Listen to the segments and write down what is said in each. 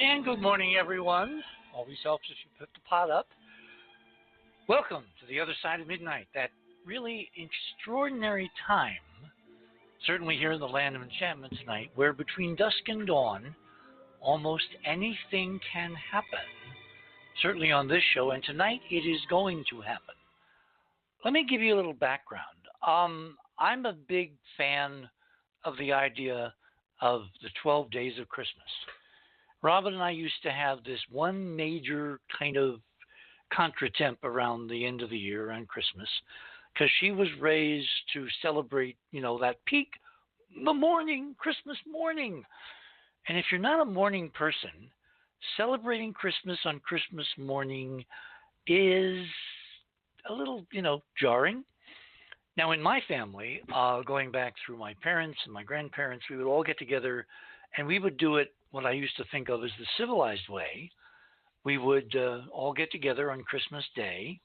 And good morning, everyone. Always helps if you put the pot up. Welcome to the other side of midnight, that really extraordinary time, certainly here in the land of enchantment tonight, where between dusk and dawn, almost anything can happen. Certainly on this show, and tonight it is going to happen. Let me give you a little background. I'm a big fan of the idea of the 12 days of Christmas. Robin and I used to have this one major kind of contretemps around the end of the year, around Christmas, because she was raised to celebrate, that peak, the morning, Christmas morning. And if you're not a morning person, celebrating Christmas on Christmas morning is a little, jarring. Now, in my family, going back through my parents and my grandparents, we would all get together and we would do it what I used to think of as the civilized way. We would all get together on Christmas Day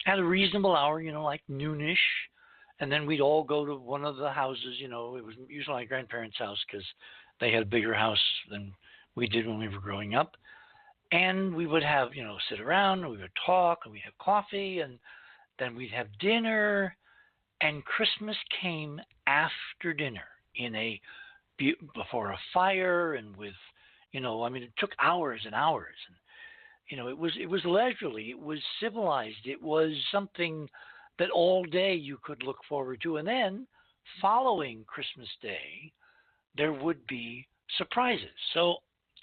at a reasonable hour, like noonish, and then we'd all go to one of the houses. It was usually my grandparents' house because they had a bigger house than we did when we were growing up. And we would have, sit around, and we would talk, and we'd have coffee, and then we'd have dinner. And Christmas came after dinner before a fire and with, it took hours and hours. And, it was leisurely. It was civilized. It was something that all day you could look forward to. And then following Christmas Day, there would be surprises. So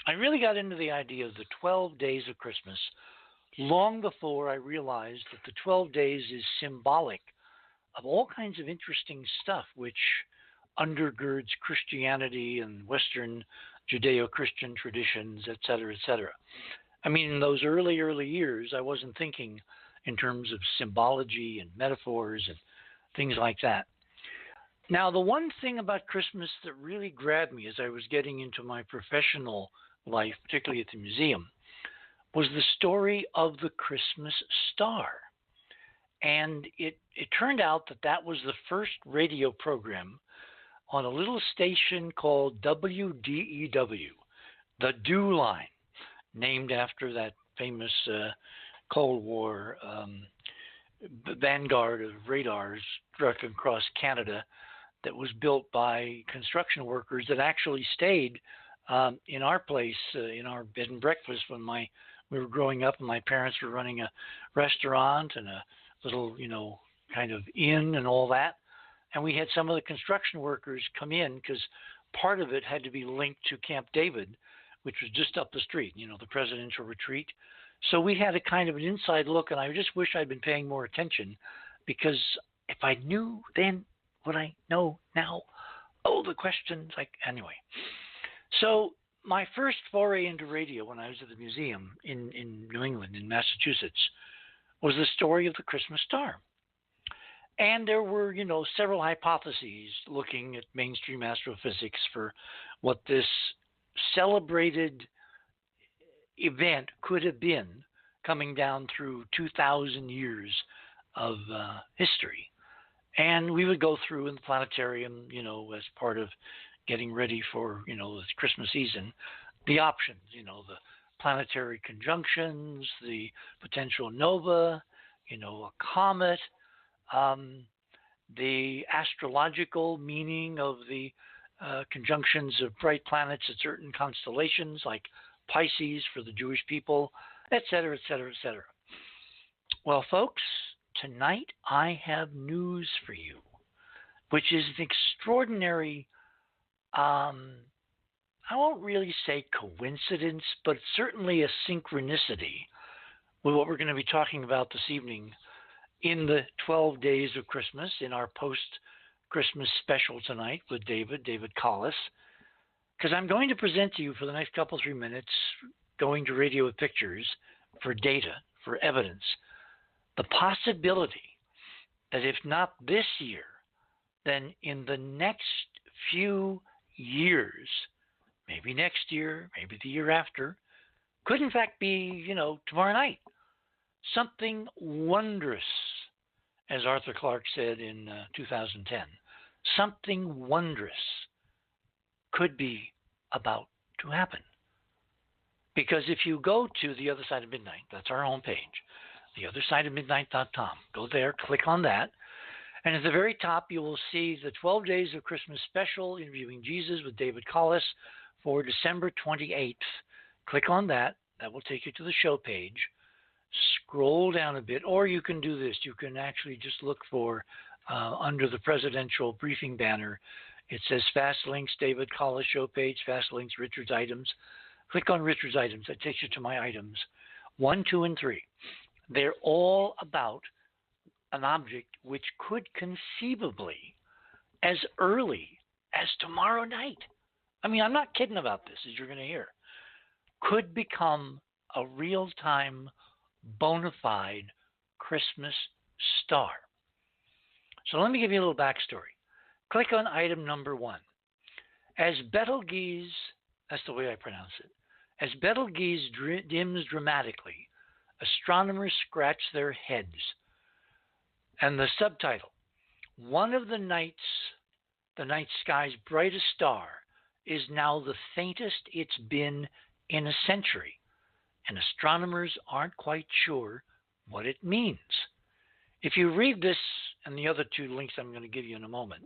I really got into the idea of the 12 days of Christmas long before I realized that the 12 days is symbolic of all kinds of interesting stuff, which undergirds Christianity and Western Judeo-Christian traditions, et cetera, et cetera. I mean, in those early years, I wasn't thinking in terms of symbology and metaphors and things like that. Now, the one thing about Christmas that really grabbed me as I was getting into my professional life, particularly at the museum, was the story of the Christmas star. And it turned out that was the first radio program on a little station called WDEW, the Dew Line, named after that famous Cold War vanguard of radars struck across Canada that was built by construction workers that actually stayed in our place, in our bed and breakfast when we were growing up, and my parents were running a restaurant and a little, kind of inn and all that. And we had some of the construction workers come in because part of it had to be linked to Camp David, which was just up the street, the presidential retreat. So we had a kind of an inside look, and I just wish I'd been paying more attention, because if I knew then what I know now, the questions, anyway. So my first foray into radio when I was at the museum in New England, in Massachusetts, was the story of the Christmas star. And there were, several hypotheses looking at mainstream astrophysics for what this celebrated event could have been, coming down through 2,000 years of history. And we would go through in the planetarium, as part of getting ready for, the Christmas season, the options, the planetary conjunctions, the potential nova, a comet, the astrological meaning of the conjunctions of bright planets at certain constellations like Pisces for the Jewish people, et cetera, et cetera, et cetera. Well, folks, tonight I have news for you, which is an extraordinary, I won't really say coincidence, but certainly a synchronicity with what we're going to be talking about this evening in the 12 days of Christmas, in our post-Christmas special tonight with David Collis, because I'm going to present to you for the next 3 minutes, going to radio with pictures for data, for evidence, the possibility that if not this year, then in the next few years, maybe next year, maybe the year after, could in fact be, tomorrow night, something wondrous, as Arthur Clarke said in 2010, something wondrous could be about to happen. Because if you go to The Other Side of Midnight, that's our homepage, theothersideofmidnight.com. Go there, click on that. And at the very top, you will see the 12 Days of Christmas special, Interviewing Jesus with David Collis for December 28th. Click on that. That will take you to the show page. Scroll down a bit, or you can do this. You can actually just look for, under the presidential briefing banner, it says Fast Links, David Collis show page, Fast Links, Richard's items. Click on Richard's items. That takes you to my items, 1, 2, and 3. They're all about an object which could conceivably, as early as tomorrow night, I mean, I'm not kidding about this, as you're going to hear, could become a real-time, bona fide Christmas star. So let me give you a little backstory. Click on item number 1. As Betelgeuse, that's the way I pronounce it, as Betelgeuse dims dramatically, astronomers scratch their heads. And the subtitle, one of the night sky's brightest star is now the faintest it's been in a century, and astronomers aren't quite sure what it means. If you read this and the other 2 links I'm going to give you in a moment,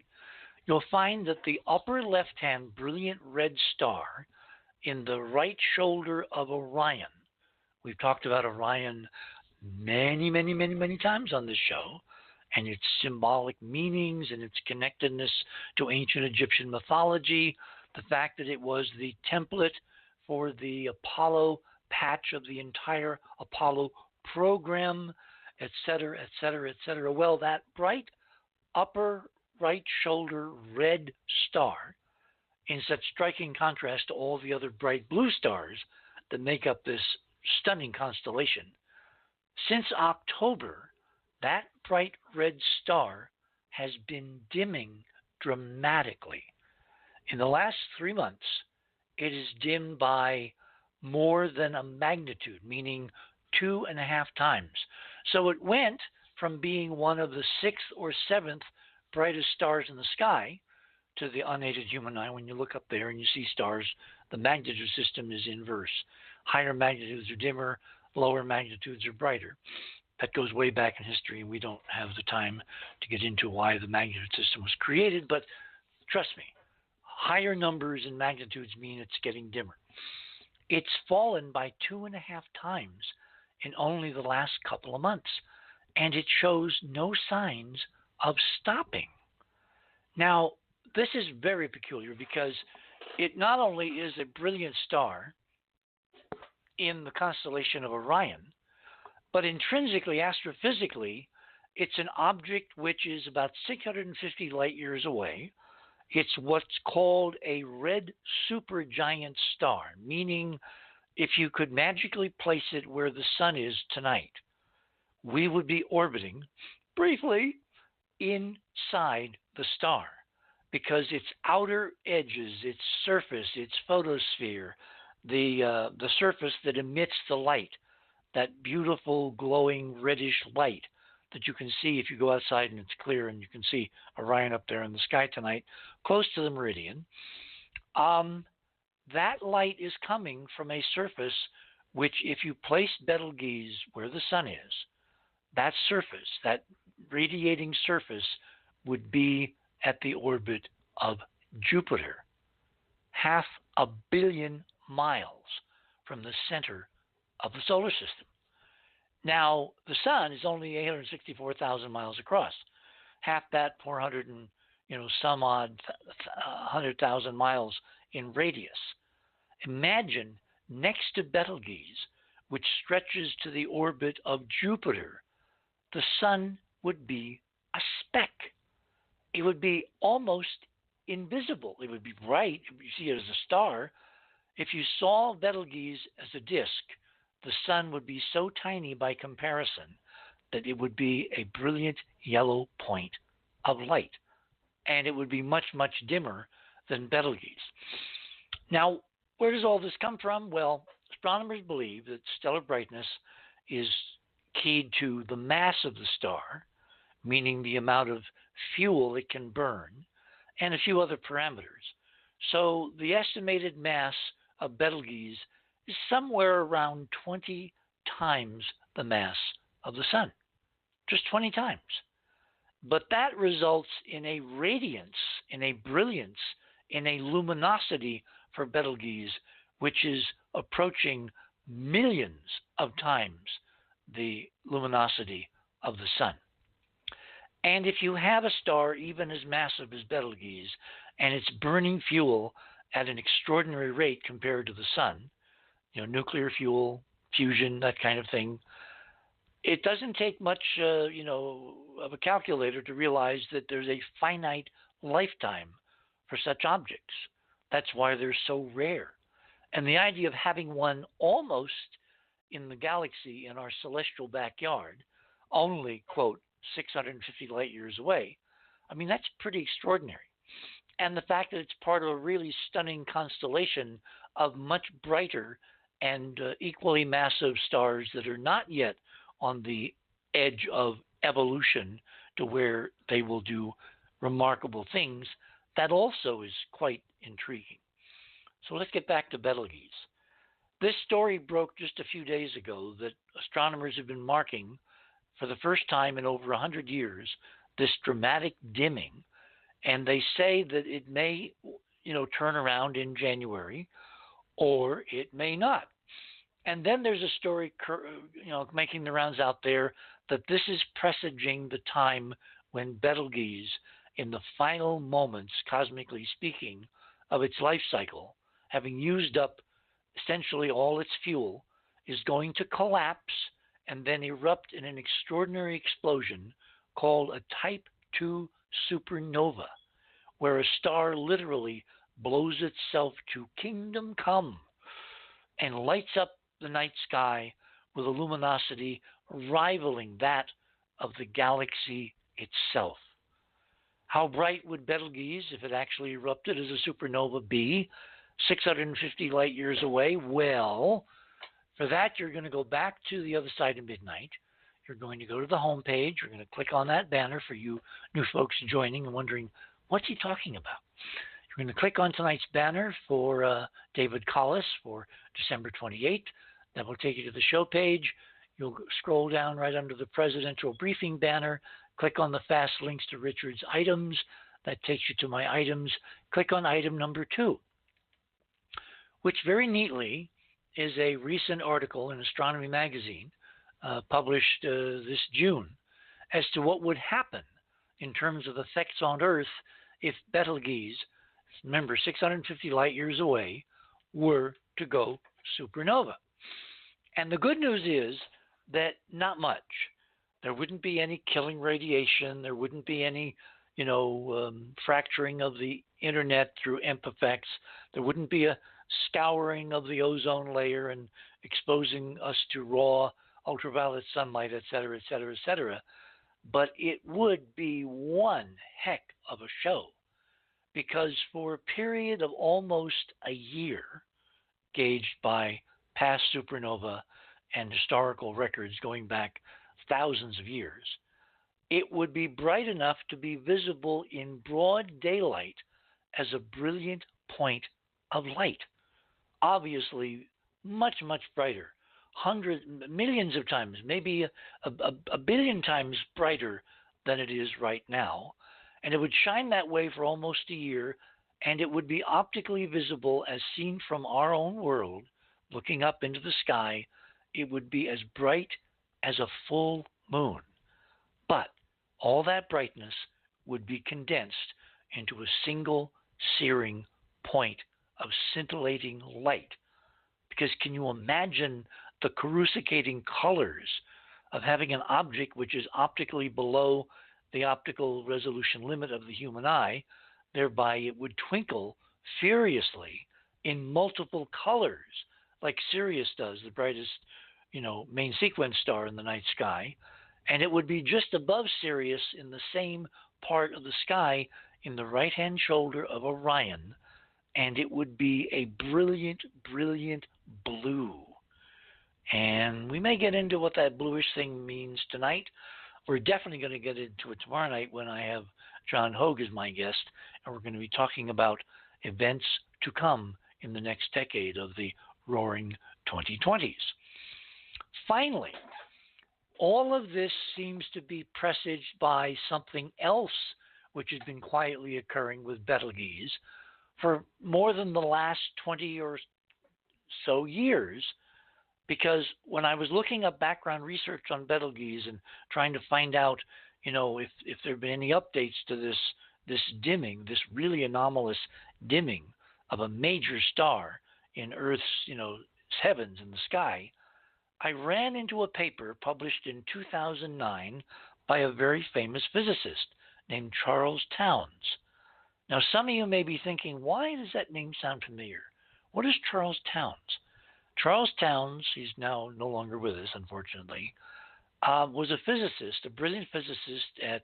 you'll find that the upper left-hand brilliant red star in the right shoulder of Orion, we've talked about Orion many, many, many, many times on this show, and its symbolic meanings and its connectedness to ancient Egyptian mythology, the fact that it was the template for the Apollo patch of the entire Apollo program, etc., etc., etc. Well, that bright upper right shoulder red star, in such striking contrast to all the other bright blue stars that make up this stunning constellation, since October, that bright red star has been dimming dramatically. In the last 3 months, it is dimmed by more than a magnitude, meaning 2.5 times. So it went from being one of the 6th or 7th brightest stars in the sky to the unaided human eye. When you look up there and you see stars, the magnitude system is inverse. Higher magnitudes are dimmer, lower magnitudes are brighter. That goes way back in history, and we don't have the time to get into why the magnitude system was created, but trust me, higher numbers in magnitudes mean it's getting dimmer. It's fallen by 2.5 times in only the last couple of months, and it shows no signs of stopping. Now, this is very peculiar because it not only is a brilliant star in the constellation of Orion, but intrinsically, astrophysically, it's an object which is about 650 light years away. It's what's called a red supergiant star, meaning if you could magically place it where the sun is tonight, we would be orbiting briefly inside the star, because its outer edges, its surface, its photosphere, the surface that emits the light, that beautiful glowing reddish light that you can see if you go outside and it's clear and you can see Orion up there in the sky tonight, close to the meridian. That light is coming from a surface which, if you place Betelgeuse where the sun is, that surface, that radiating surface, would be at the orbit of Jupiter, 500 million miles from the center of the solar system. Now, the sun is only 864,000 miles across, half that, 400 and some odd 100,000 miles in radius. Imagine next to Betelgeuse, which stretches to the orbit of Jupiter, the sun would be a speck. It would be almost invisible. It would be bright. You see it as a star. If you saw Betelgeuse as a disk, the sun would be so tiny by comparison that it would be a brilliant yellow point of light. And it would be much, much dimmer than Betelgeuse. Now, where does all this come from? Well, astronomers believe that stellar brightness is keyed to the mass of the star, meaning the amount of fuel it can burn, and a few other parameters. So the estimated mass of Betelgeuse is somewhere around 20 times the mass of the sun. Just 20 times. But that results in a radiance, in a brilliance, in a luminosity for Betelgeuse, which is approaching millions of times the luminosity of the sun. And if you have a star even as massive as Betelgeuse, and it's burning fuel at an extraordinary rate compared to the sun, nuclear fuel, fusion, that kind of thing, it doesn't take much, of a calculator to realize that there's a finite lifetime for such objects. That's why they're so rare. And the idea of having one almost in the galaxy in our celestial backyard, only, quote, 650 light years away, that's pretty extraordinary. And the fact that it's part of a really stunning constellation of much brighter and equally massive stars that are not yet on the edge of evolution to where they will do remarkable things, that also is quite intriguing. So let's get back to Betelgeuse. This story broke just a few days ago that astronomers have been marking for the first time in over 100 years this dramatic dimming, and they say that it may, turn around in January, or it may not. And then there's a story, making the rounds out there that this is presaging the time when Betelgeuse, in the final moments, cosmically speaking, of its life cycle, having used up essentially all its fuel, is going to collapse and then erupt in an extraordinary explosion called a Type 2 supernova, where a star literally blows itself to kingdom come and lights up the night sky with a luminosity rivaling that of the galaxy itself. How bright would Betelgeuse, if it actually erupted as a supernova, be 650 light years away? Well, for that, you're going to go back to the other side of midnight. You're going to go to the home page. You're going to click on that banner for you new folks joining and wondering, what's he talking about? You're going to click on tonight's banner for David Collis for December 28th. That will take you to the show page. You'll scroll down right under the presidential briefing banner. Click on the fast links to Richard's items. That takes you to my items. Click on item number 2, which very neatly is a recent article in Astronomy Magazine published this June as to what would happen in terms of effects on Earth if Betelgeuse, remember 650 light years away, were to go supernova. And the good news is that not much. There wouldn't be any killing radiation. There wouldn't be any, fracturing of the internet through EMP effects. There wouldn't be a scouring of the ozone layer and exposing us to raw ultraviolet sunlight, et cetera, et cetera, et cetera. But it would be one heck of a show, because for a period of almost a year, gauged by past supernova and historical records going back thousands of years, it would be bright enough to be visible in broad daylight as a brilliant point of light. Obviously, much, much brighter, hundreds, millions of times, maybe a billion times brighter than it is right now. And it would shine that way for almost a year, and it would be optically visible as seen from our own world, looking up into the sky. It would be as bright as a full moon. But all that brightness would be condensed into a single searing point of scintillating light. Because can you imagine the coruscating colors of having an object which is optically below the optical resolution limit of the human eye? Thereby it would twinkle furiously in multiple colors, like Sirius does, the brightest, main sequence star in the night sky. And it would be just above Sirius in the same part of the sky in the right-hand shoulder of Orion. And it would be a brilliant, brilliant blue. And we may get into what that bluish thing means tonight. We're definitely going to get into it tomorrow night when I have John Hoag as my guest, and we're going to be talking about events to come in the next decade of the Roaring 2020s. Finally, all of this seems to be presaged by something else which has been quietly occurring with Betelgeuse for more than the last 20 or so years, because when I was looking up background research on Betelgeuse and trying to find out, if there have been any updates to this dimming, this really anomalous dimming of a major star in Earth's, heavens in the sky, I ran into a paper published in 2009 by a very famous physicist named Charles Towns. Now, some of you may be thinking, why does that name sound familiar? What is Charles Towns? Charles Towns, he's now no longer with us, unfortunately, was a physicist, a brilliant physicist at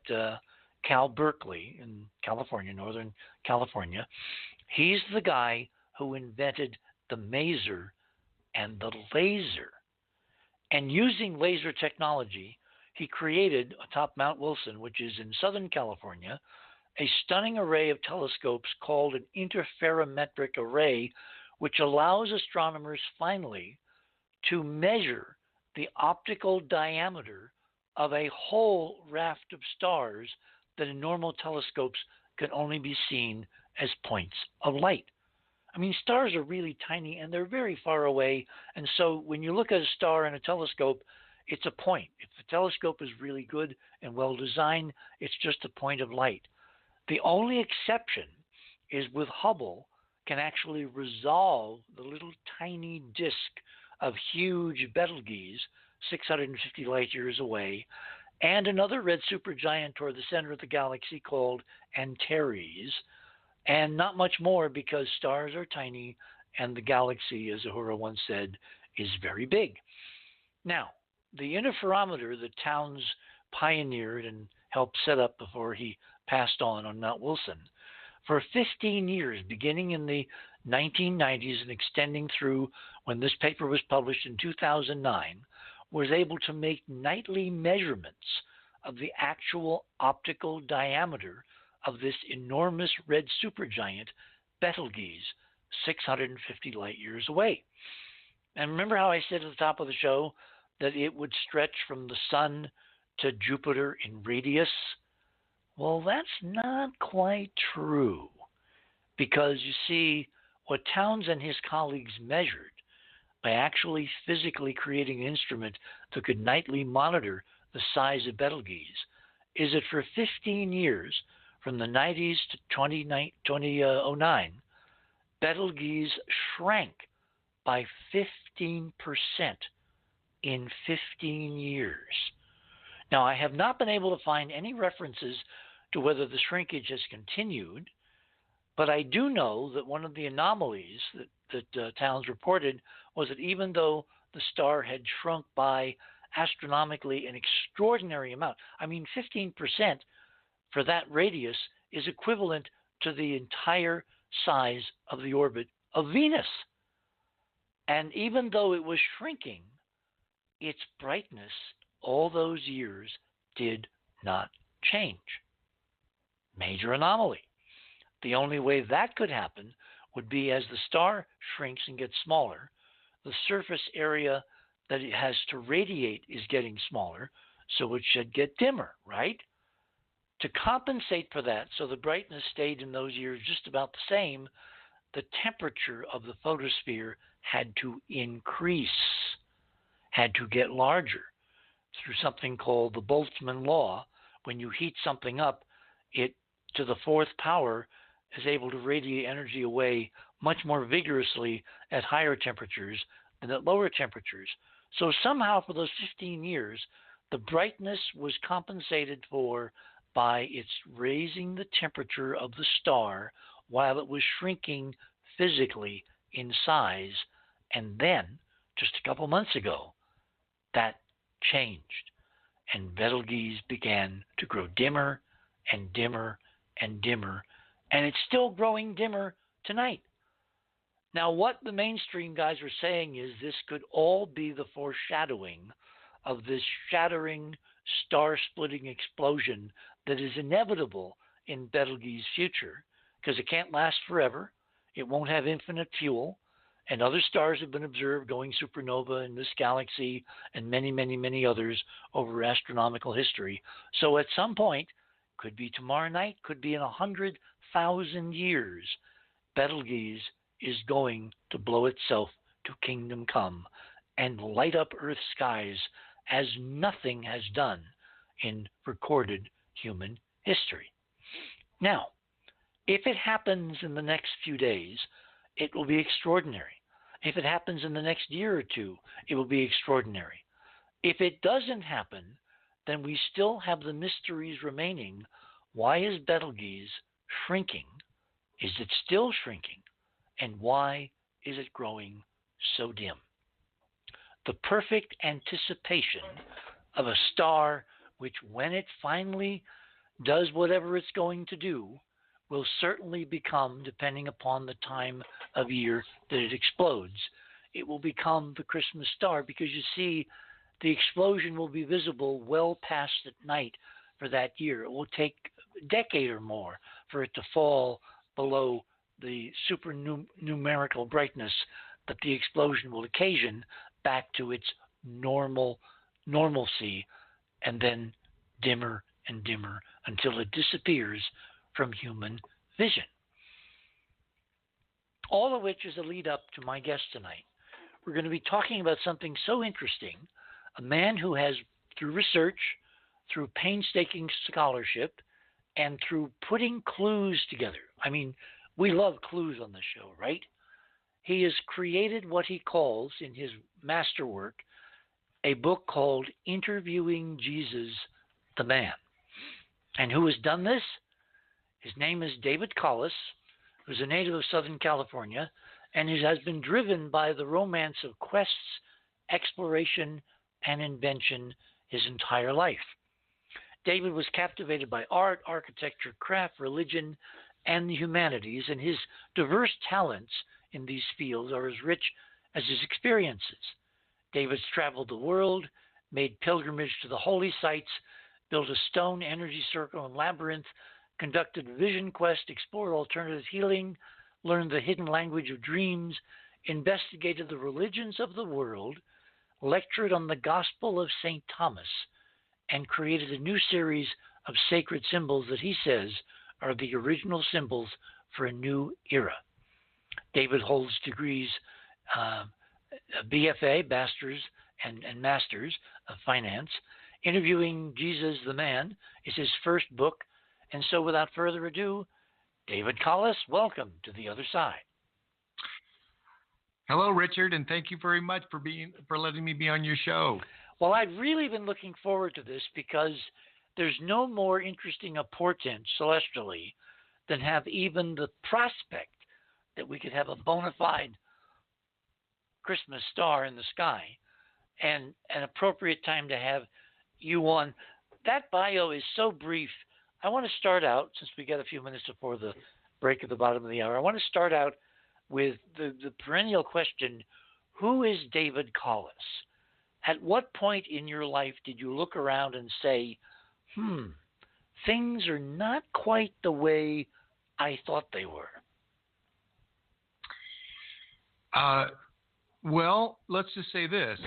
Cal Berkeley in California, Northern California. He's the guy who invented the maser and the laser. And using laser technology, he created atop Mount Wilson, which is in Southern California, a stunning array of telescopes called an interferometric array, which allows astronomers finally to measure the optical diameter of a whole raft of stars that in normal telescopes can only be seen as points of light. I mean, stars are really tiny and they're very far away. And so when you look at a star in a telescope, it's a point. If the telescope is really good and well designed, it's just a point of light. The only exception is with Hubble can actually resolve the little tiny disk of huge Betelgeuse, 650 light years away, and another red supergiant toward the center of the galaxy called Antares, and not much more because stars are tiny and the galaxy, as Uhura once said, is very big. Now, the interferometer that Towns pioneered and helped set up before he passed on Mount Wilson, for 15 years, beginning in the 1990s and extending through when this paper was published in 2009, was able to make nightly measurements of the actual optical diameter of this enormous red supergiant, Betelgeuse, 650 light years away. And remember how I said at the top of the show that it would stretch from the sun to Jupiter in radius? Well, that's not quite true, because you see, what Towns and his colleagues measured by actually physically creating an instrument that could nightly monitor the size of Betelgeuse is that for 15 years, from the 90s to 2009, Betelgeuse shrank by 15% in 15 years. Now, I have not been able to find any references to whether the shrinkage has continued, but I do know that one of the anomalies that Towns reported was that even though the star had shrunk by astronomically an extraordinary amount, I mean 15% for that radius is equivalent to the entire size of the orbit of Venus. And even though it was shrinking, its brightness all those years did not change. Major anomaly. The only way that could happen would be as the star shrinks and gets smaller, the surface area that it has to radiate is getting smaller, so it should get dimmer, right? To compensate for that, so the brightness stayed in those years just about the same, the temperature of the photosphere had to increase, had to get larger through something called the Boltzmann law. When you heat something up, it to the fourth power is able to radiate energy away much more vigorously at higher temperatures than at lower temperatures. So somehow for those 15 years, the brightness was compensated for by its raising the temperature of the star while it was shrinking physically in size. And then, just a couple months ago, that changed. And Betelgeuse began to grow dimmer and dimmer and dimmer. And it's still growing dimmer tonight. Now, what the mainstream guys are saying is this could all be the foreshadowing of this shattering, star-splitting explosion that is inevitable in Betelgeuse's future, because it can't last forever. It won't have infinite fuel. And other stars have been observed going supernova in this galaxy and many, many, many others over astronomical history. So at some point, could be tomorrow night, could be in 100,000 years, Betelgeuse is going to blow itself to kingdom come and light up Earth's skies as nothing has done in recorded human history. Now, if it happens in the next few days, it will be extraordinary. If it happens in the next year or two, it will be extraordinary. If it doesn't happen, then we still have the mysteries remaining. Why is Betelgeuse shrinking? Is it still shrinking? And why is it growing so dim? The perfect anticipation of a star which, when it finally does whatever it's going to do, will certainly become, depending upon the time of year that it explodes, it will become the Christmas star, because you see, the explosion will be visible well past at night for that year. It will take a decade or more for it to fall below the supernumerical brightness that the explosion will occasion back to its normalcy, and then dimmer and dimmer until it disappears from human vision. All of which is a lead up to my guest tonight. We're going to be talking about something so interesting, a man who has, through research, through painstaking scholarship, and through putting clues together. I mean, we love clues on the show, right? He has created what he calls, in his masterwork, a book called Interviewing Jesus the Man. And who has done this? His name is David Collis, who's a native of Southern California, and he has been driven by the romance of quests, exploration, and invention his entire life. David was captivated by art, architecture, craft, religion, and the humanities, and his diverse talents in these fields are as rich as his experiences. David's traveled the world, made pilgrimage to the holy sites, built a stone energy circle and labyrinth, conducted vision quest, explored alternative healing, learned the hidden language of dreams, investigated the religions of the world, lectured on the Gospel of St. Thomas, and created a new series of sacred symbols that he says are the original symbols for a new era. David holds degrees, BFA, Masters, and Masters of Finance. Interviewing Jesus the Man is his first book. And so without further ado, David Collis, welcome to The Other Side. Hello, Richard, and thank you very much for letting me be on your show. Well, I've really been looking forward to this because there's no more interesting a portent celestially than have even the prospect that we could have a bona fide Christmas star in the sky, and an appropriate time to have you on. That bio is so brief. I want to start out, since we got a few minutes before the break at the bottom of the hour, I want to start out with the perennial question, who is David Collis? At what point in your life did you look around and say, things are not quite the way I thought they were? Well, let's just say this.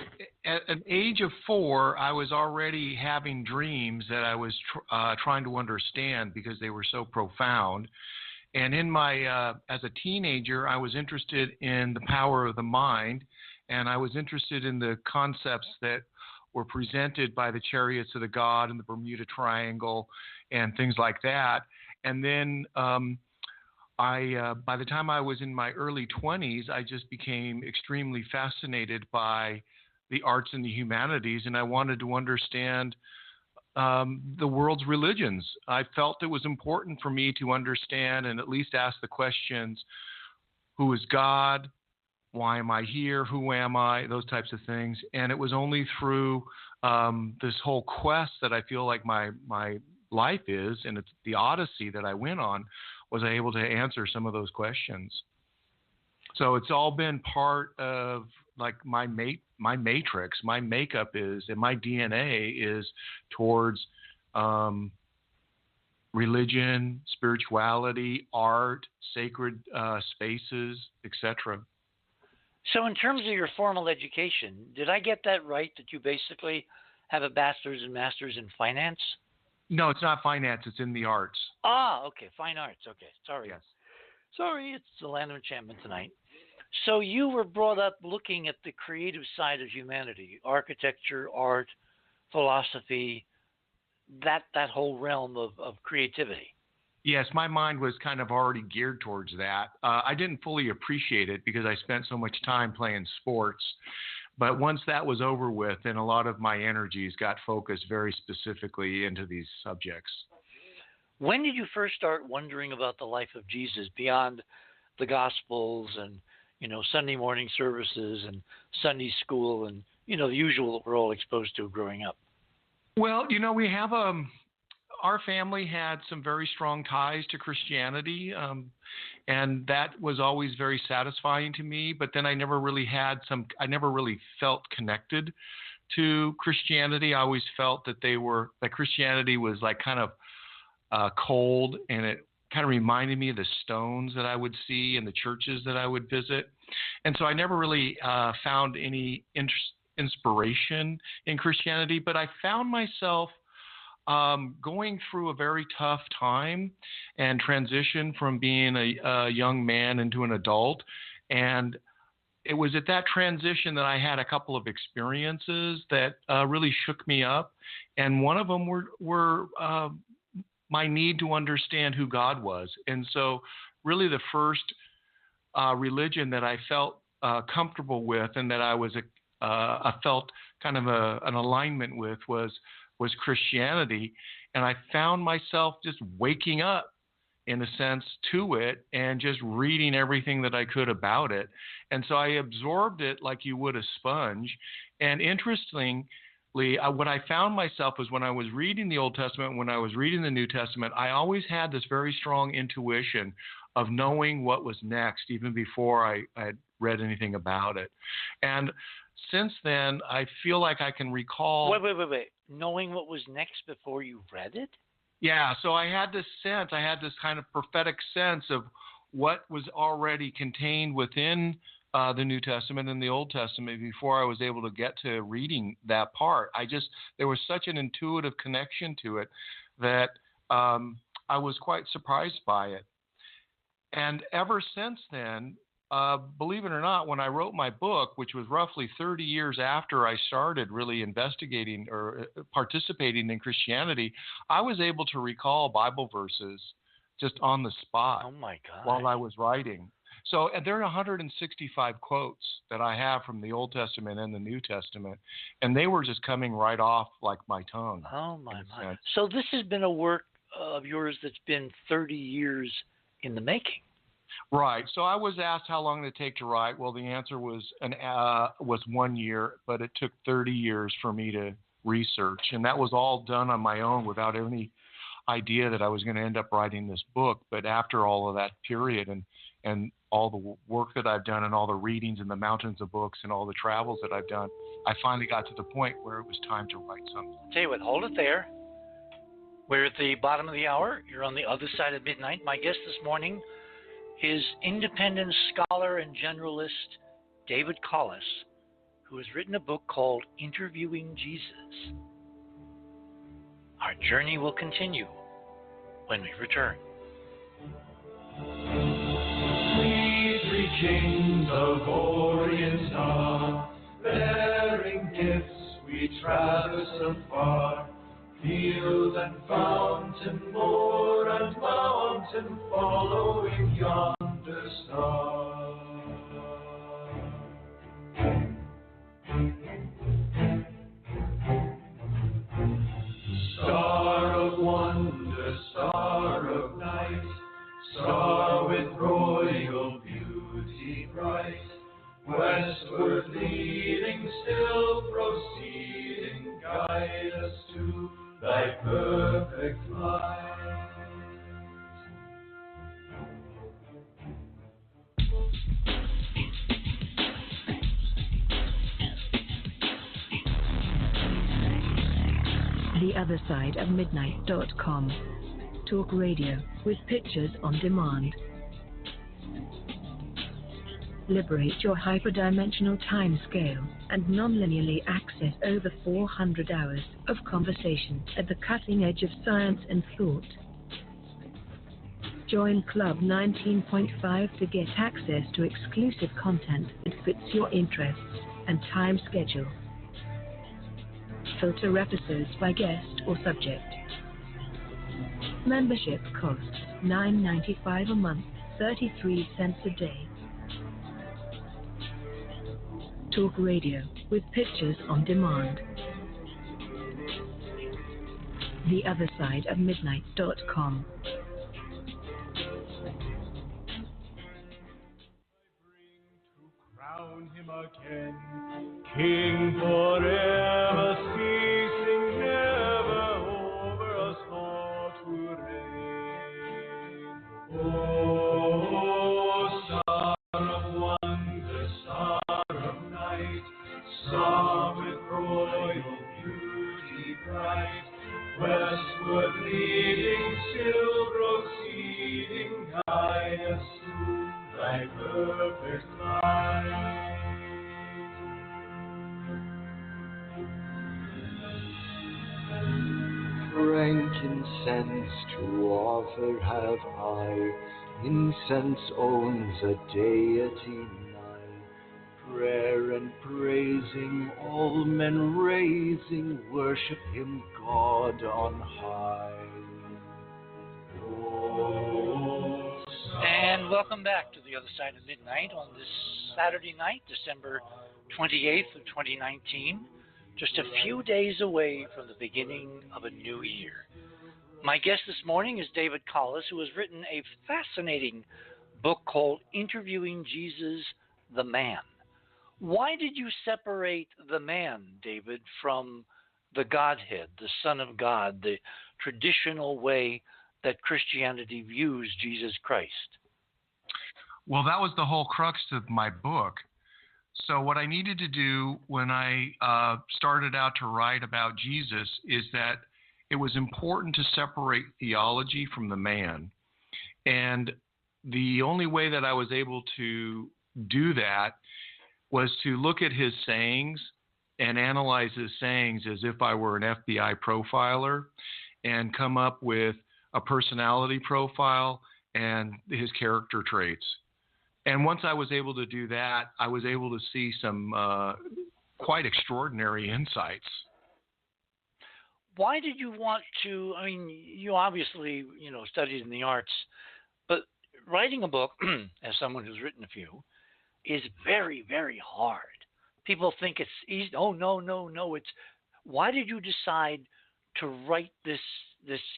At an age of 4, I was already having dreams that I was trying to understand because they were so profound. And in my, as a teenager, I was interested in the power of the mind, and I was interested in the concepts that were presented by the chariots of the god and the Bermuda Triangle and things like that. And then by the time I was in my early 20s, I just became extremely fascinated by the arts and the humanities, and I wanted to understand the world's religions. I felt it was important for me to understand and at least ask the questions, who is God? Why am I here? Who am I? Those types of things. And it was only through this whole quest that I feel like my life is, and it's the odyssey that I went on, was I able to answer some of those questions. So it's all been part of like my matrix, my makeup is, and my DNA is towards religion, spirituality, art, sacred spaces, etc. So in terms of your formal education, did I get that right, that you basically have a bachelor's and master's in finance? No, it's not finance. It's in the arts. Ah, okay, fine arts. Okay, sorry. Yes. Sorry, it's the land of enchantment tonight. So you were brought up looking at the creative side of humanity, architecture, art, philosophy, that whole realm of creativity. Yes, my mind was kind of already geared towards that. I didn't fully appreciate it because I spent so much time playing sports. But once that was over with, then a lot of my energies got focused very specifically into these subjects. When did you first start wondering about the life of Jesus beyond the Gospels and, Sunday morning services and Sunday school and, the usual that we're all exposed to growing up? Well, we have our family had some very strong ties to Christianity, and that was always very satisfying to me. But then I never really felt connected to Christianity. I always felt that Christianity was like kind of cold, and it kind of reminded me of the stones that I would see in the churches that I would visit. And so I never really found any inspiration in Christianity, but I found myself going through a very tough time and transition from being a young man into an adult. And it was at that transition that I had a couple of experiences that really shook me up. And one of them were my need to understand who God was. And so really the first religion that I felt comfortable with and that I felt kind of an alignment with was Christianity. And I found myself just waking up, in a sense, to it and just reading everything that I could about it. And so I absorbed it like you would a sponge. And interestingly, what I found myself was when I was reading the Old Testament, when I was reading the New Testament, I always had this very strong intuition of knowing what was next, even before I had read anything about it. And since then, I feel like I can recall... Wait. Knowing what was next before you read it? Yeah, so I had this kind of prophetic sense of what was already contained within the New Testament and the Old Testament before I was able to get to reading that part. There was such an intuitive connection to it that I was quite surprised by it. And ever since then, believe it or not, when I wrote my book, which was roughly 30 years after I started really investigating or participating in Christianity, I was able to recall Bible verses just on the spot. Oh my God. While I was writing. So there are 165 quotes that I have from the Old Testament and the New Testament, and they were just coming right off like my tongue. Oh my. So this has been a work of yours that's been 30 years in the making. Right. So I was asked how long did it take to write. Well, the answer was 1 year, but it took 30 years for me to research, and that was all done on my own without any idea that I was going to end up writing this book. But after all of that period and all the work that I've done and all the readings and the mountains of books and all the travels that I've done, I finally got to the point where it was time to write something. Tell you what, hold it there. We're at the bottom of the hour. You're on the other side of midnight. My guest this morning is independent scholar and generalist David Collis, who has written a book called Interviewing Jesus. Our journey will continue when we return. We three kings of Orient are, bearing gifts we traverse afar. Field and fountain, moor and mountain, following yonder star. Star of wonder, star of night, star with royal beauty bright, westward leading, still proceeding, guide us to thy perfect light. theothersideofmidnight.com. Talk radio with pictures on demand. Liberate your hyperdimensional time scale and non-linearly access over 400 hours of conversation at the cutting edge of science and thought. Join Club 19.5 to get access to exclusive content that fits your interests and time schedule. Filter episodes by guest or subject. Membership costs $9.95 a month, 33 cents a day. Talk radio with pictures on demand. theothersideofmidnight.com. Crown him again, King forever, ceasing never over us all to reign. Oh, star of wonder, star of night, star with royal beauty bright, westward leading, still proceeding, guide us through thy perfect light. Frankincense to offer have I, incense owns a deity nigh. Prayer and praising, all men raising, worship him, God on high. Oh, And welcome back to the other side of midnight on this Saturday night, December 28th of 2019, just a few days away from the beginning of a new year. My guest this morning is David Collis, who has written a fascinating book called Interviewing Jesus, the Man. Why did you separate the man, David, from the Godhead, the Son of God, the traditional way that Christianity views Jesus Christ? Well, that was the whole crux of my book. So what I needed to do when I started out to write about Jesus is that it was important to separate theology from the man. And the only way that I was able to do that was to look at his sayings and analyze his sayings as if I were an FBI profiler and come up with a personality profile and his character traits. And once I was able to do that, I was able to see some quite extraordinary insights. Why did you want to, I mean, you obviously, studied in the arts, but writing a book, as someone who's written a few, is very, very hard. People think it's easy. Oh, no. Why did you decide to write this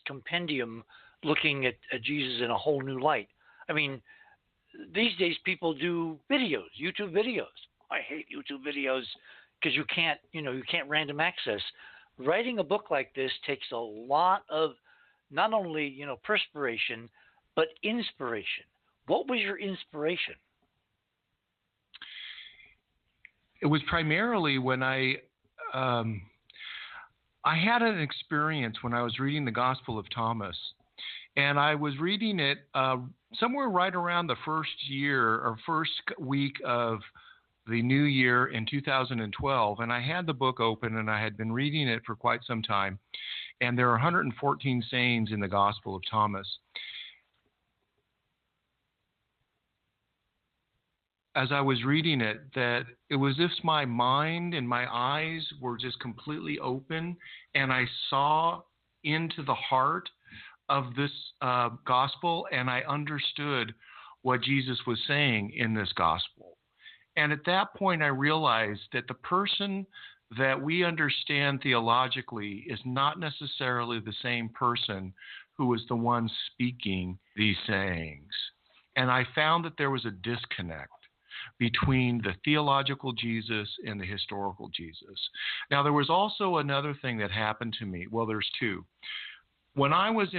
compendium looking at Jesus in a whole new light? I mean, these days people do videos, YouTube videos. I hate YouTube videos because you can't random access. Writing a book like this takes a lot of not only, perspiration, but inspiration. What was your inspiration? It was primarily when I had an experience when I was reading the Gospel of Thomas, and I was reading it somewhere right around the first week of the new year in 2012, and I had the book open and I had been reading it for quite some time, and there are 114 sayings in the Gospel of Thomas. As I was reading it, that it was as if my mind and my eyes were just completely open, and I saw into the heart of this gospel, and I understood what Jesus was saying in this gospel. And at that point, I realized that the person that we understand theologically is not necessarily the same person who is the one speaking these sayings. And I found that there was a disconnect between the theological Jesus and the historical Jesus. Now, there was also another thing that happened to me. Well, there's two. When I was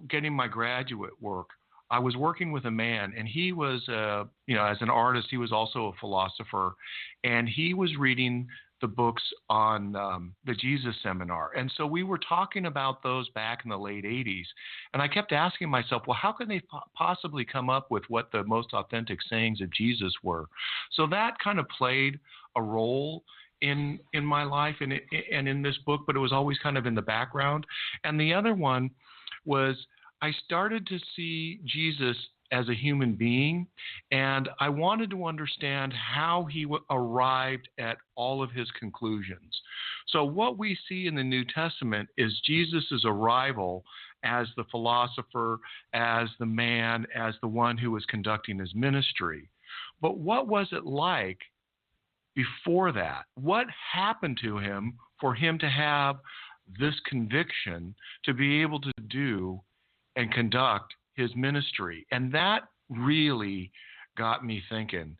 getting my graduate work, I was working with a man, and he was, as an artist, he was also a philosopher, and he was reading the books on the Jesus Seminar. And so we were talking about those back in the late 80s. And I kept asking myself, well, how can they possibly come up with what the most authentic sayings of Jesus were? So that kind of played a role in my life and in this book, but it was always kind of in the background. And the other one was I started to see Jesus as a human being, and I wanted to understand how he arrived at all of his conclusions. So what we see in the New Testament is Jesus' arrival as the philosopher, as the man, as the one who was conducting his ministry. But what was it like before that? What happened to him for him to have this conviction to be able to do and conduct his ministry? And that really got me thinking.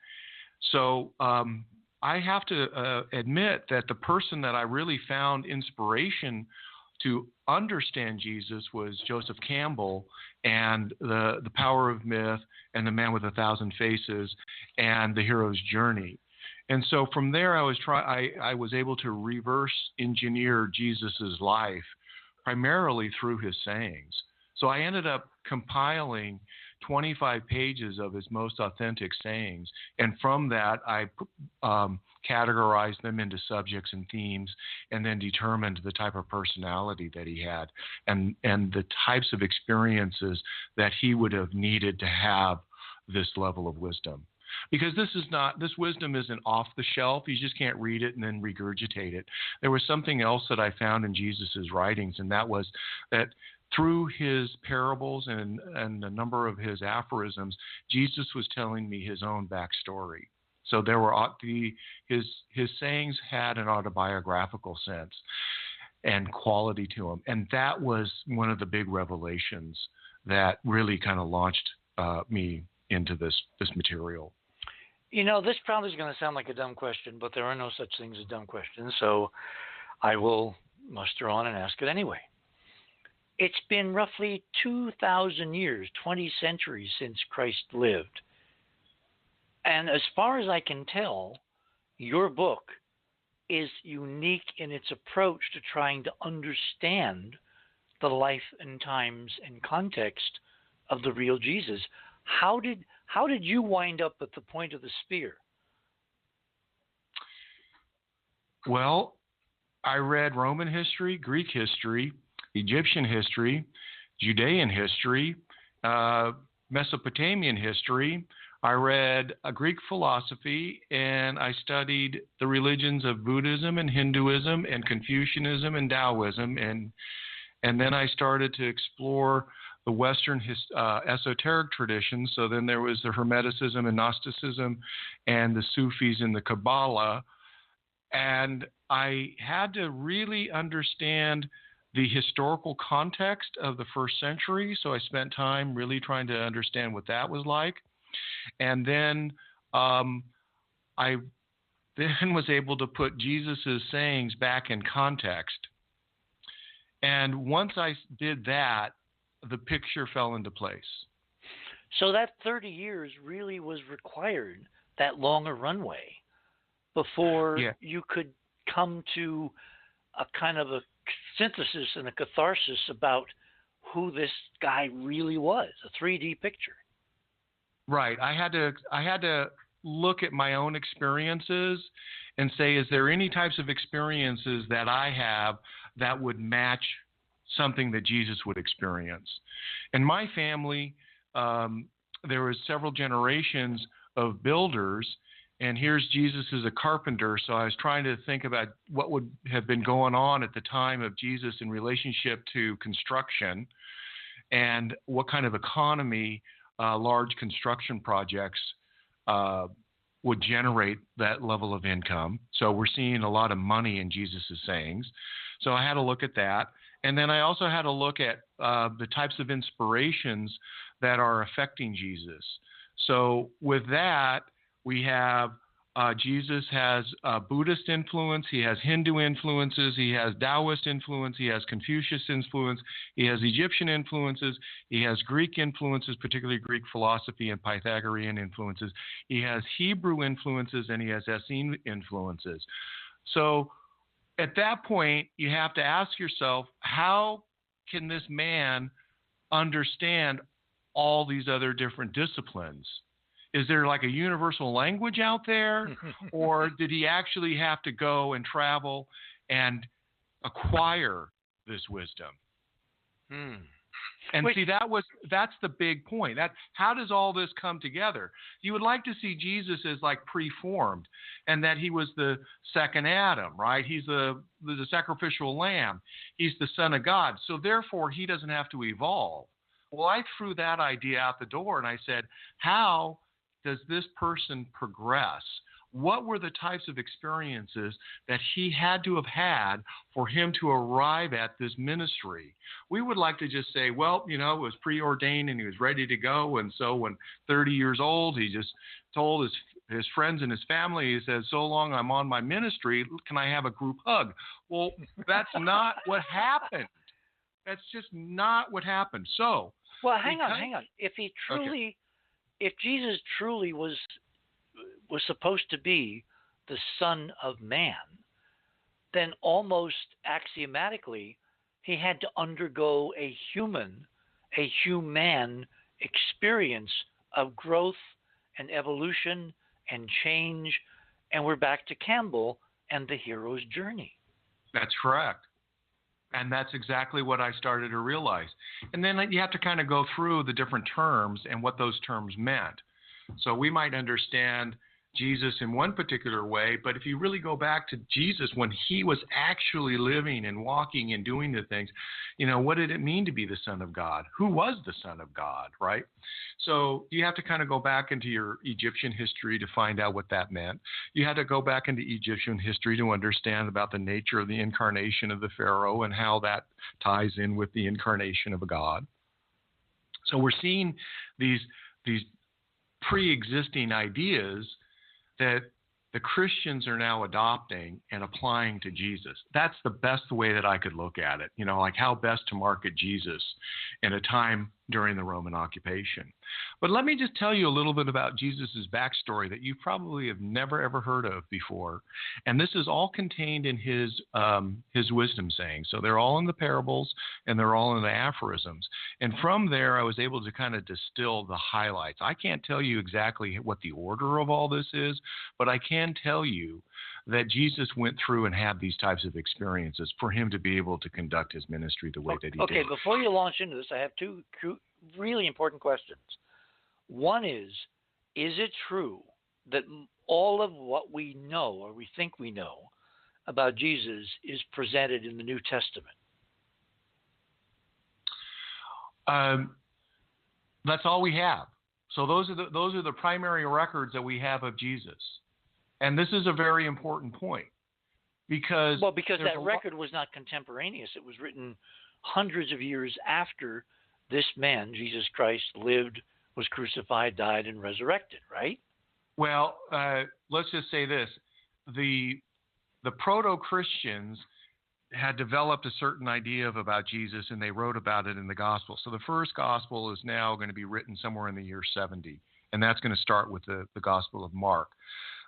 So I have to admit that the person that I really found inspiration to understand Jesus was Joseph Campbell and the Power of Myth and The Man with a Thousand Faces and The Hero's Journey. And so from there, I was able to reverse engineer Jesus's life primarily through his sayings. So I ended up compiling 25 pages of his most authentic sayings, and from that I categorized them into subjects and themes, and then determined the type of personality that he had, and the types of experiences that he would have needed to have this level of wisdom. Because this wisdom isn't off the shelf. You just can't read it and then regurgitate it. There was something else that I found in Jesus's writings, and that was that through his parables and a number of his aphorisms, Jesus was telling me his own backstory. So there were his sayings had an autobiographical sense and quality to them, and that was one of the big revelations that really kind of launched me into this material. You know, this probably is going to sound like a dumb question, but there are no such things as dumb questions, so I will muster on and ask it anyway. It's been roughly 2,000 years, 20 centuries since Christ lived. And as far as I can tell, your book is unique in its approach to trying to understand the life and times and context of the real Jesus. How did you wind up at the point of the spear? Well, I read Roman history, Greek history, Egyptian history, Judean history, Mesopotamian history. I read Greek philosophy, and I studied the religions of Buddhism and Hinduism and Confucianism and Taoism, and then I started to explore the Western esoteric traditions. So then there was the Hermeticism and Gnosticism and the Sufis and the Kabbalah. And I had to really understand the historical context of the first century. So I spent time really trying to understand what that was like. And then I then was able to put Jesus's sayings back in context. And once I did that, the picture fell into place. So that 30 years really was required, that longer runway, before you could come to a kind of a synthesis and a catharsis about who this guy really was, a 3D picture. Right. I had to look at my own experiences and say, is there any types of experiences that I have that would match something that Jesus would experience? In my family, there was several generations of builders, and here's Jesus as a carpenter. So I was trying to think about what would have been going on at the time of Jesus in relationship to construction, and what kind of economy large construction projects would generate that level of income. So we're seeing a lot of money in Jesus's sayings. So I had to look at that. And then I also had to look at the types of inspirations that are affecting Jesus. So with that, we have Jesus has Buddhist influence, he has Hindu influences, he has Taoist influence, he has Confucius influence, he has Egyptian influences, he has Greek influences, particularly Greek philosophy and Pythagorean influences, he has Hebrew influences, and he has Essene influences. So at that point, you have to ask yourself, how can this man understand all these other different disciplines? Is there like a universal language out there, or did he actually have to go and travel and acquire this wisdom? And see, that's the big point. How does all this come together? You would like to see Jesus as like preformed, and that he was the second Adam, right? He's the sacrificial lamb. He's the Son of God. So therefore, he doesn't have to evolve. Well, I threw that idea out the door, and I said, how does this person progress? What were the types of experiences that he had to have had for him to arrive at this ministry? We would like to just say, well, it was preordained and he was ready to go. And so when 30 years old, he just told his friends and his family, he says, so long I'm on my ministry, can I have a group hug? Well, that's not what happened. That's just not what happened. So, well, hang on. If Jesus truly was supposed to be the Son of Man, then almost axiomatically he had to undergo a human experience of growth and evolution and change, and we're back to Campbell and the hero's journey. That's correct. And that's exactly what I started to realize. And then you have to kind of go through the different terms and what those terms meant. So we might understand Jesus in one particular way, but if you really go back to Jesus when he was actually living and walking and doing the things, what did it mean to be the Son of God? Who was the Son of God, right? So you have to kind of go back into your Egyptian history to find out what that meant. You had to go back into Egyptian history to understand about the nature of the incarnation of the Pharaoh and how that ties in with the incarnation of a God. So we're seeing these pre-existing ideas that the Christians are now adopting and applying to Jesus. That's the best way that I could look at it, like how best to market Jesus in a time during the Roman occupation. But let me just tell you a little bit about Jesus's backstory that you probably have never, ever heard of before. And this is all contained in his wisdom sayings. So they're all in the parables and they're all in the aphorisms. And from there, I was able to kind of distill the highlights. I can't tell you exactly what the order of all this is, but I can tell you that Jesus went through and had these types of experiences for him to be able to conduct his ministry the way that he did. Okay, before you launch into this, I have two really important questions. One is it true that all of what we know or we think we know about Jesus is presented in the New Testament? That's all we have. So those are the primary records that we have of Jesus. And this is a very important point because that record was not contemporaneous. It was written hundreds of years after this man, Jesus Christ, lived, was crucified, died, and resurrected, right? Well, let's just say this. The proto-Christians had developed a certain idea about Jesus, and they wrote about it in the Gospel. So the first Gospel is now going to be written somewhere in the year 70, and that's going to start with the Gospel of Mark.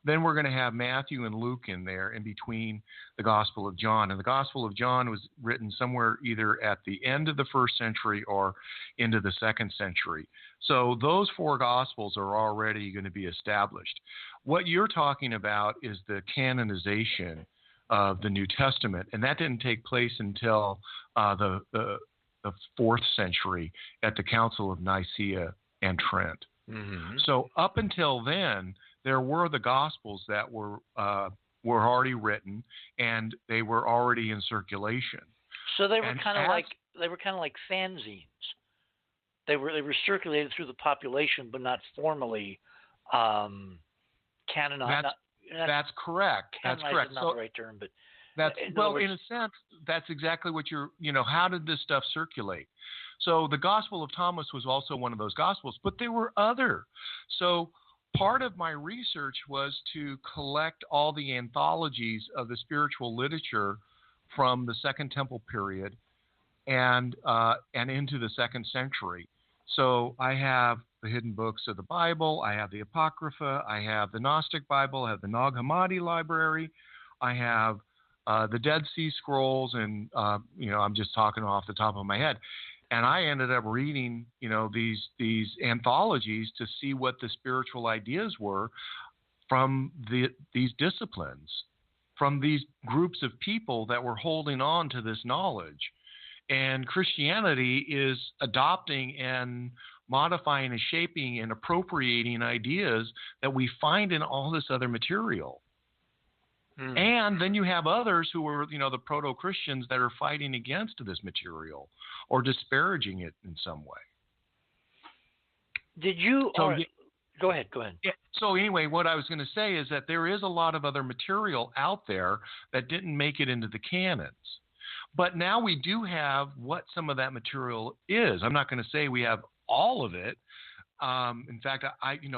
Then we're going to have Matthew and Luke in there in between the Gospel of John. And the Gospel of John was written somewhere either at the end of the first century or into the second century. So those four Gospels are already going to be established. What you're talking about is the canonization of the New Testament, and that didn't take place until the fourth century at the Council of Nicaea and Trent. Mm-hmm. So up until then, there were the Gospels that were already written, and they were already in circulation. So they were kind of like fanzines. They were circulated through the population, but not formally canonized. That's correct. That's correct. Canonized is not the right term, but in a sense, that's exactly what how did this stuff circulate? So the Gospel of Thomas was also one of those Gospels, but there were other. So part of my research was to collect all the anthologies of the spiritual literature from the Second Temple period and into the second century. So I have the hidden books of the Bible, I have the Apocrypha, I have the Gnostic Bible, I have the Nag Hammadi library, I have the Dead Sea Scrolls, and I'm just talking off the top of my head. And I ended up reading, these anthologies to see what the spiritual ideas were from these disciplines, from these groups of people that were holding on to this knowledge. And Christianity is adopting and modifying and shaping and appropriating ideas that we find in all this other material. And then you have others who are, the proto-Christians that are fighting against this material or disparaging it in some way. Did you? Go ahead. Yeah. So anyway, what I was going to say is that there is a lot of other material out there that didn't make it into the canons. But now we do have what some of that material is. I'm not going to say we have all of it. In fact,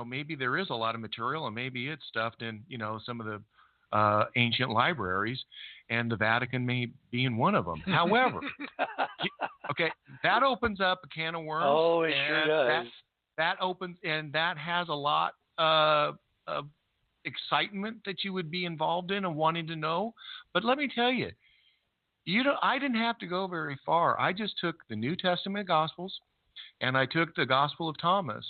maybe there is a lot of material, and maybe it's stuffed in, some of the ancient libraries, and the Vatican may be in one of them. However, okay, that opens up a can of worms. Oh, it sure does. That opens, and that has a lot of excitement that you would be involved in and wanting to know. But let me tell you, I didn't have to go very far. I just took the New Testament Gospels, and I took the Gospel of Thomas.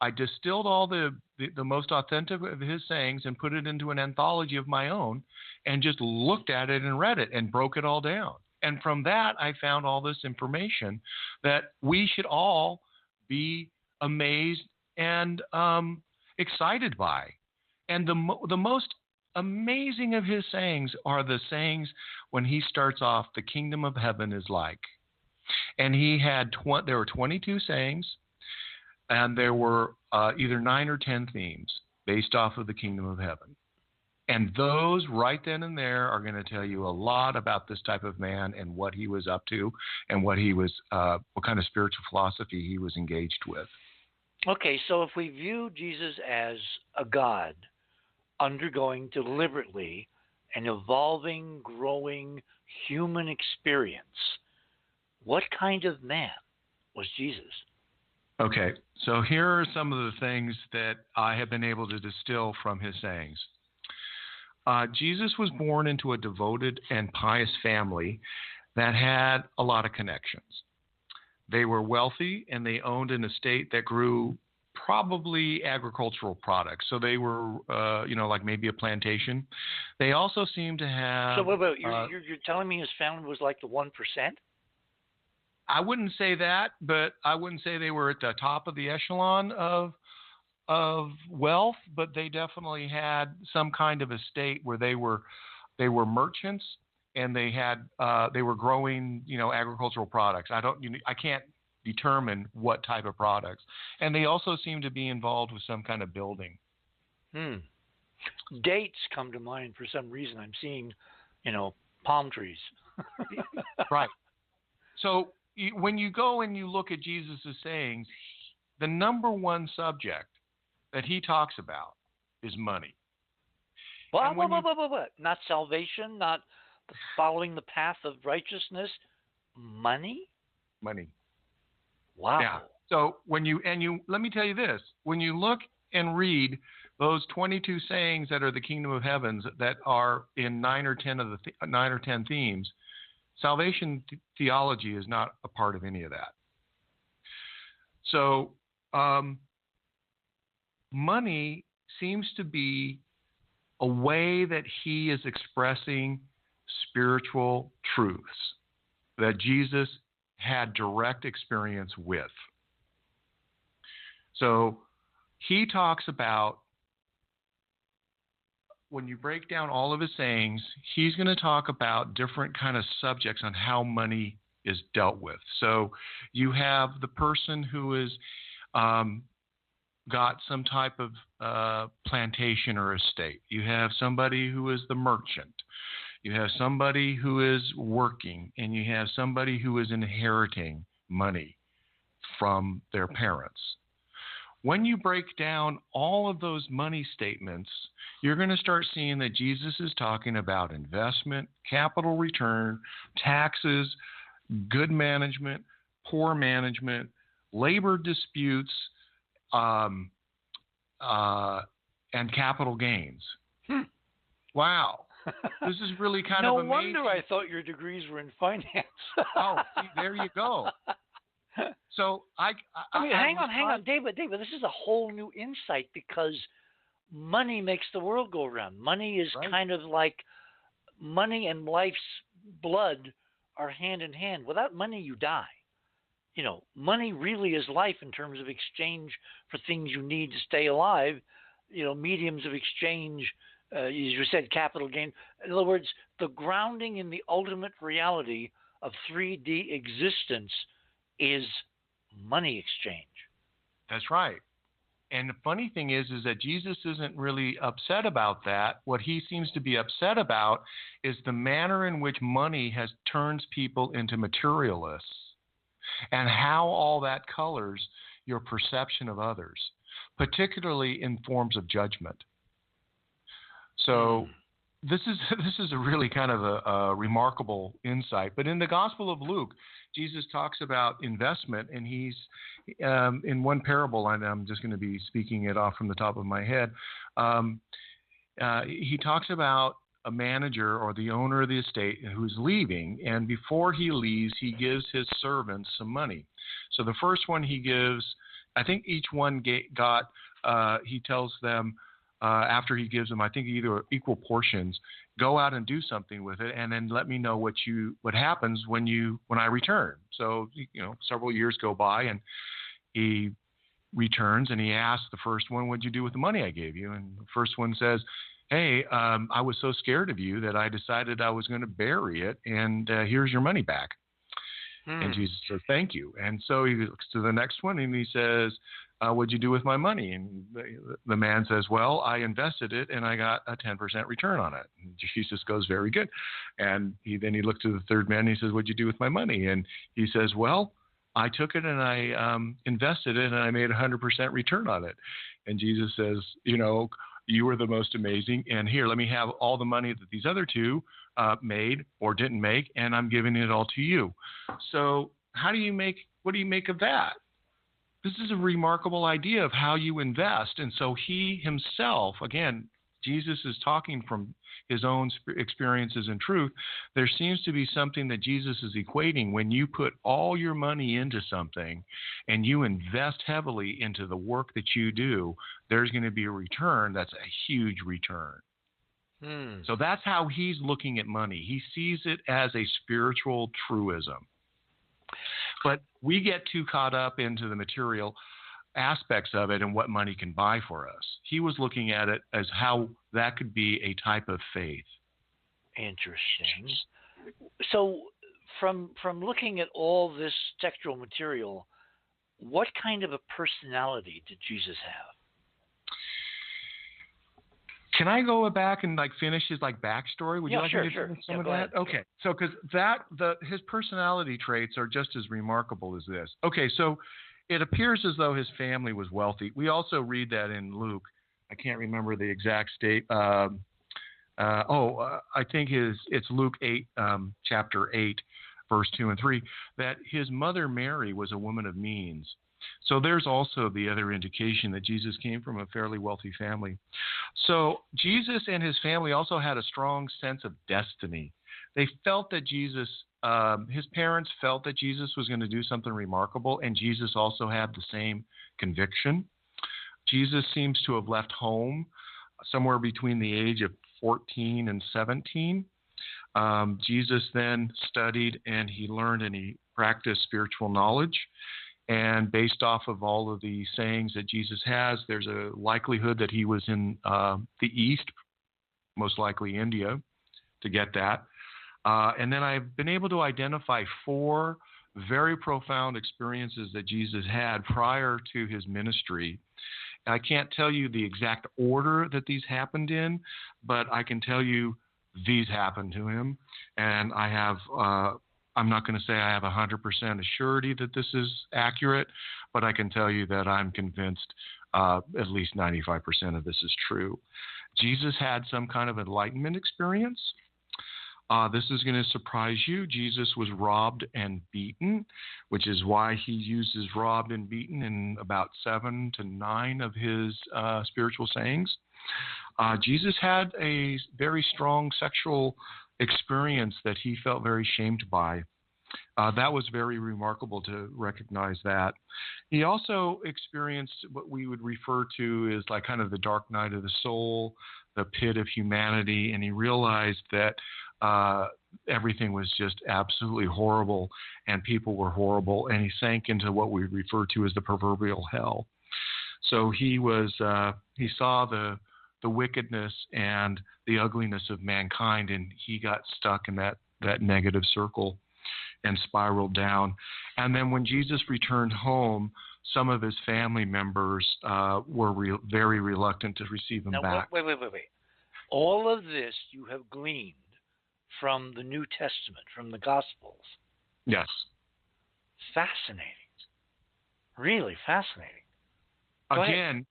I distilled all the most authentic of his sayings and put it into an anthology of my own, and just looked at it and read it and broke it all down. And from that, I found all this information that we should all be amazed and excited by. And the most amazing of his sayings are the sayings when he starts off, the kingdom of heaven is like. And he had there were 22 sayings, and there were either 9 or 10 themes based off of the kingdom of heaven. And those right then and there are going to tell you a lot about this type of man and what he was up to and what kind of spiritual philosophy he was engaged with. Okay, so if we view Jesus as a God undergoing deliberately an evolving, growing human experience, what kind of man was Jesus? Okay, so here are some of the things that I have been able to distill from his sayings. Jesus was born into a devoted and pious family that had a lot of connections. They were wealthy, and they owned an estate that grew probably agricultural products. So they were, like maybe a plantation. They also seemed to have... So you're telling me his family was like the 1%? I wouldn't say that, but I wouldn't say they were at the top of the echelon of wealth, but they definitely had some kind of estate where they were merchants, and they were growing, agricultural products. I can't determine what type of products. And they also seem to be involved with some kind of building. Dates come to mind for some reason. I'm seeing, palm trees. Right. So when you go and you look at Jesus' sayings, the number one subject that he talks about is money. What? Not salvation, not following the path of righteousness. Money? Money. Wow. Yeah. So let me tell you this, when you look and read those 22 sayings that are the kingdom of heavens that are in 9 or 10 themes, salvation theology is not a part of any of that. So money seems to be a way that he is expressing spiritual truths that Jesus had direct experience with. So he talks about, when you break down all of his sayings, he's going to talk about different kind of subjects on how money is dealt with. So you have the person who is got some type of plantation or estate. You have somebody who is the merchant. You have somebody who is working, and you have somebody who is inheriting money from their parents. When you break down all of those money statements, you're going to start seeing that Jesus is talking about investment, capital return, taxes, good management, poor management, labor disputes, and capital gains. Wow. This is really kind no of amazing. wonder I thought your degrees were in finance. Oh, see, there you go. So I mean, hang on, David. This is a whole new insight because money makes the world go around. Money is kind of like money and life's blood are hand in hand. Without money, you die. You know, money really is life in terms of exchange for things you need to stay alive. You know, mediums of exchange, as you said, capital gain. In other words, the grounding in the ultimate reality of 3D existence is money exchange. That's right. And the funny thing is that Jesus isn't really upset about that. What he seems to be upset about is the manner in which money turns people into materialists and how all that colors your perception of others, particularly in forms of judgment. So this is a really kind of a remarkable insight. But in the Gospel of Luke, Jesus talks about investment, and he's in one parable, and I'm just going to be speaking it off from the top of my head. He talks about a manager or the owner of the estate who's leaving, and before he leaves, he gives his servants some money. So the first one he gives, I think each one he tells them after he gives them, I think either equal portions, go out and do something with it, and then let me know what happens when I return. So, several years go by, and he returns, and he asks the first one, what'd you do with the money I gave you? And the first one says, hey, I was so scared of you that I decided I was going to bury it, and here's your money back. And Jesus says, thank you. And so he looks to the next one, and he says, what'd you do with my money? And the man says, well, I invested it, and I got a 10% return on it. And Jesus goes, very good. And then he looked to the third man, and he says, what'd you do with my money? And he says, well, I took it, and I invested it, and I made a 100% return on it. And Jesus says, you were the most amazing, and here, let me have all the money that these other two made or didn't make, and I'm giving it all to you. So what do you make of that? This is a remarkable idea of how you invest. And so he himself, again, Jesus is talking from his own experiences and truth. There seems to be something that Jesus is equating when you put all your money into something and you invest heavily into the work that you do, there's going to be a return that's a huge return. So that's how he's looking at money. He sees it as a spiritual truism. But we get too caught up into the material aspects of it and what money can buy for us. He was looking at it as how that could be a type of faith. Interesting. So from looking at all this textual material, what kind of a personality did Jesus have? Can I go back and finish his backstory? Would you like me to finish some of that? Ahead. Okay. So because his personality traits are just as remarkable as this. Okay, so it appears as though his family was wealthy. We also read that in Luke. I can't remember the exact state. I think it's Luke 8, chapter 8, verse 2 and 3, that his mother Mary was a woman of means. So there's also the other indication that Jesus came from a fairly wealthy family. So Jesus and his family also had a strong sense of destiny. They felt that his parents felt that Jesus was going to do something remarkable, and Jesus also had the same conviction. Jesus seems to have left home somewhere between the age of 14 and 17. Jesus then studied, and he learned, and he practiced spiritual knowledge. And based off of all of the sayings that Jesus has, there's a likelihood that he was in the East, most likely India, to get that. And then I've been able to identify 4 very profound experiences that Jesus had prior to his ministry. I can't tell you the exact order that these happened in, but I can tell you these happened to him. And I have I'm not going to say I have 100% assurity that this is accurate, but I can tell you that I'm convinced at least 95% of this is true. Jesus had some kind of enlightenment experience. This is going to surprise you. Jesus was robbed and beaten, which is why he uses robbed and beaten in about 7 to 9 of his spiritual sayings. Jesus had a very strong sexual experience that he felt very shamed by. That was very remarkable to recognize that. He also experienced what we would refer to as like kind of the dark night of the soul, the pit of humanity, and he realized that everything was just absolutely horrible and people were horrible, and he sank into what we refer to as the proverbial hell. So he saw the wickedness and the ugliness of mankind, and he got stuck in that negative circle and spiraled down. And then when Jesus returned home, some of his family members were very reluctant to receive him back. Wait. All of this you have gleaned from the New Testament, from the Gospels. Yes. Fascinating. Really fascinating. Again,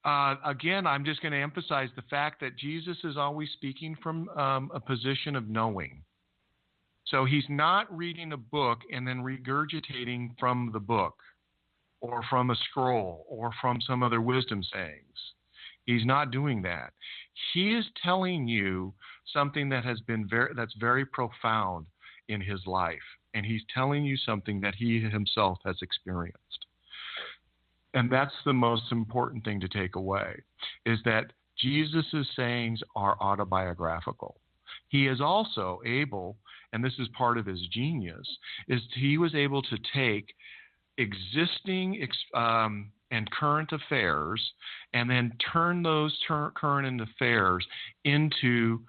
I'm just going to emphasize the fact that Jesus is always speaking from a position of knowing. So he's not reading a book and then regurgitating from the book or from a scroll or from some other wisdom sayings. He's not doing that. He is telling you something that has been that's very profound in his life, and he's telling you something that he himself has experienced. And that's the most important thing to take away, is that Jesus' sayings are autobiographical. He is also able, and this is part of his genius, is he was able to take existing and current affairs and then turn those current affairs into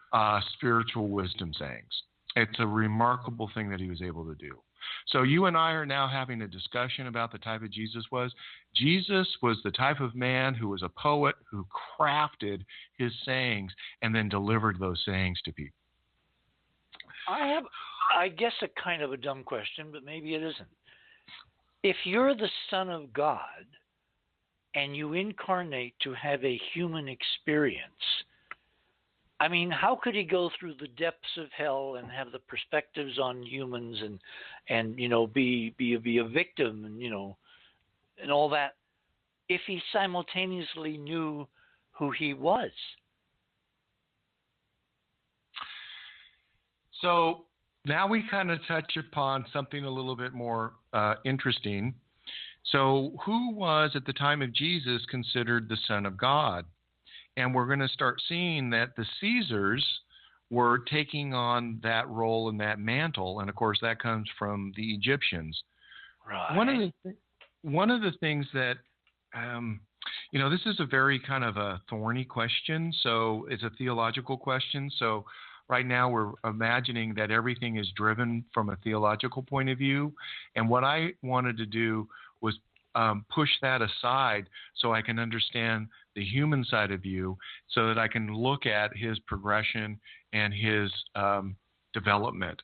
spiritual wisdom sayings. It's a remarkable thing that he was able to do. So you and I are now having a discussion about the type of Jesus was. Jesus was the type of man who was a poet who crafted his sayings and then delivered those sayings to people. I have, I guess, a kind of a dumb question, but maybe it isn't. If you're the Son of God and you incarnate to have a human experience, I mean, how could he go through the depths of hell and have the perspectives on humans and you know, be a victim and, you know, and all that, if he simultaneously knew who he was? So now we kind of touch upon something a little bit more interesting. So who was at the time of Jesus considered the Son of God? And we're going to start seeing that the Caesars were taking on that role and that mantle. And, of course, that comes from the Egyptians. Right. One of the things that, you know, this is a very kind of a thorny question. So it's a theological question. So right now we're imagining that everything is driven from a theological point of view. And what I wanted to do was push that aside so I can understand the human side of you, so that I can look at his progression and his development.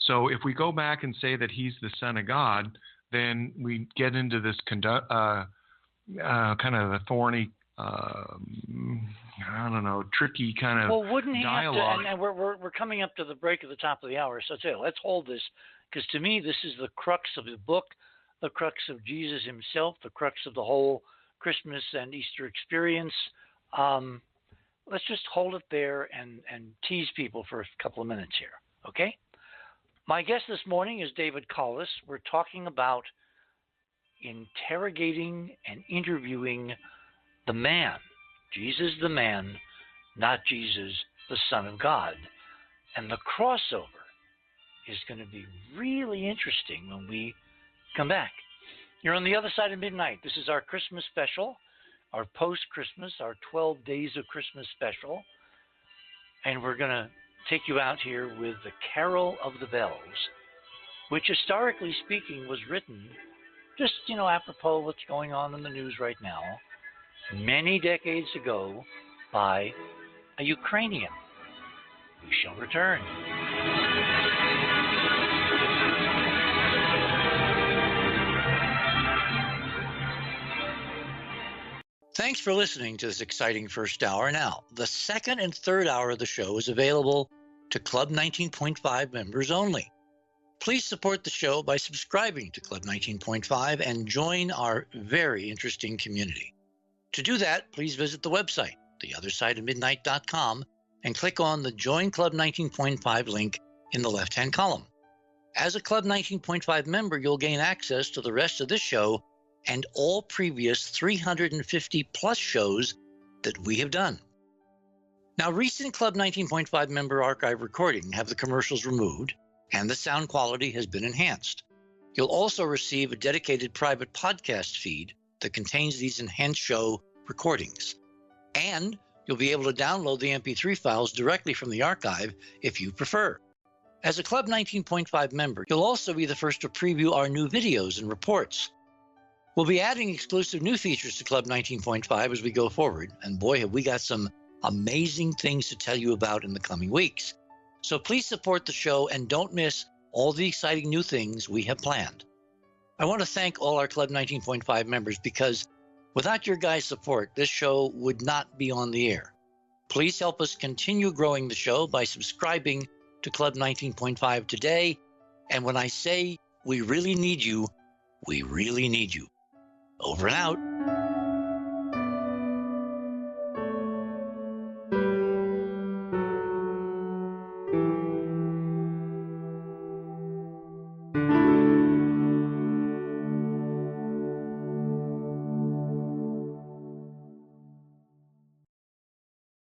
So if we go back and say that he's the Son of God, then we get into this kind of a thorny, tricky kind of well, wouldn't he dialogue. have to, and we're coming up to the break at the top of the hour, so let's hold this, because to me this is the crux of the book, the crux of Jesus himself, the crux of the whole Christmas and Easter experience. Let's just hold it there and tease people for a couple of minutes here, okay? My guest this morning is David Collis. We're talking about interrogating and interviewing the man, Jesus the man, not Jesus the Son of God. And the crossover is going to be really interesting when we come back. You're on the other side of midnight. This is our Christmas special, our post-Christmas, our 12 days of Christmas special. And we're going to take you out here with the Carol of the Bells, which historically speaking was written just, apropos what's going on in the news right now, many decades ago by a Ukrainian. We shall return. Thanks for listening to this exciting first hour. Now, the second and third hour of the show is available to Club 19.5 members only. Please support the show by subscribing to Club 19.5 and join our very interesting community. To do that, please visit the website, theothersideofmidnight.com, and click on the Join Club 19.5 link in the left-hand column. As a Club 19.5 member, you'll gain access to the rest of this show and all previous 350-plus shows that we have done. Now, recent Club 19.5 member archive recordings have the commercials removed, and the sound quality has been enhanced. You'll also receive a dedicated private podcast feed that contains these enhanced show recordings. And you'll be able to download the MP3 files directly from the archive if you prefer. As a Club 19.5 member, you'll also be the first to preview our new videos and reports. We'll be adding exclusive new features to Club 19.5 as we go forward, and boy, have we got some amazing things to tell you about in the coming weeks. So please support the show and don't miss all the exciting new things we have planned. I want to thank all our Club 19.5 members because without your guys' support, this show would not be on the air. Please help us continue growing the show by subscribing to Club 19.5 today. And when I say we really need you, we really need you. Over and out.